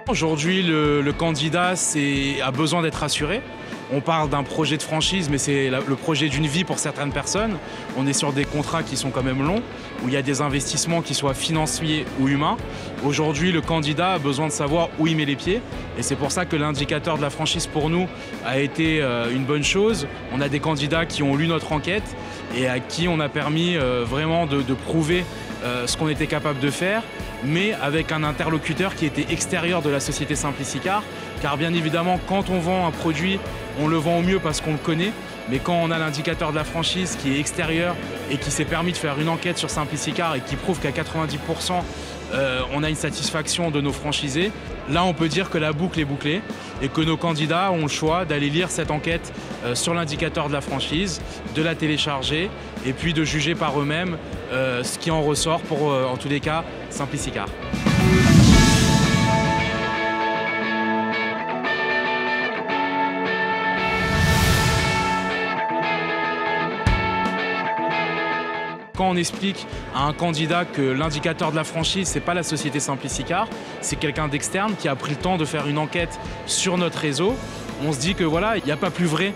Aujourd'hui, le candidat a besoin d'être assuré. On parle d'un projet de franchise, mais c'est le projet d'une vie pour certaines personnes. On est sur des contrats qui sont quand même longs, où il y a des investissements qui soient financiers ou humains. Aujourd'hui, le candidat a besoin de savoir où il met les pieds. Et c'est pour ça que l'indicateur de la franchise, pour nous, a été une bonne chose. On a des candidats qui ont lu notre enquête et à qui on a permis vraiment de prouver ce qu'on était capable de faire, mais avec un interlocuteur qui était extérieur de la société Simplicicar, car bien évidemment, quand on vend un produit, on le vend au mieux parce qu'on le connaît, mais quand on a l'indicateur de la franchise qui est extérieur et qui s'est permis de faire une enquête sur Simplicicar et qui prouve qu'à 90%, on a une satisfaction de nos franchisés, là on peut dire que la boucle est bouclée et que nos candidats ont le choix d'aller lire cette enquête sur l'indicateur de la franchise, de la télécharger et puis de juger par eux-mêmes ce qui en ressort pour, en tous les cas, Simplicicar. Quand on explique à un candidat que l'indicateur de la franchise, ce n'est pas la société Simplicicar, c'est quelqu'un d'externe qui a pris le temps de faire une enquête sur notre réseau, on se dit que voilà, il n'y a pas plus vrai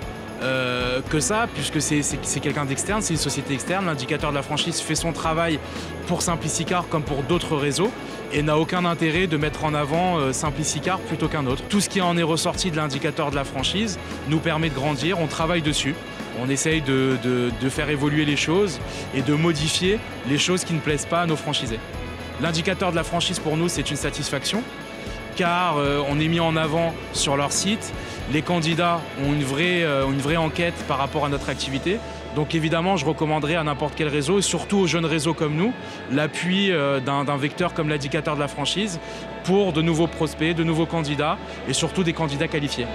que ça, puisque c'est quelqu'un d'externe, c'est une société externe. L'indicateur de la franchise fait son travail pour Simplicicar comme pour d'autres réseaux et n'a aucun intérêt de mettre en avant Simplicicar plutôt qu'un autre. Tout ce qui en est ressorti de l'indicateur de la franchise nous permet de grandir, on travaille dessus. On essaye de faire évoluer les choses et de modifier les choses qui ne plaisent pas à nos franchisés. L'indicateur de la franchise pour nous, c'est une satisfaction car on est mis en avant sur leur site. Les candidats ont une vraie enquête par rapport à notre activité. Donc évidemment, je recommanderais à n'importe quel réseau, et surtout aux jeunes réseaux comme nous, l'appui d'un vecteur comme l'indicateur de la franchise pour de nouveaux prospects, de nouveaux candidats et surtout des candidats qualifiés.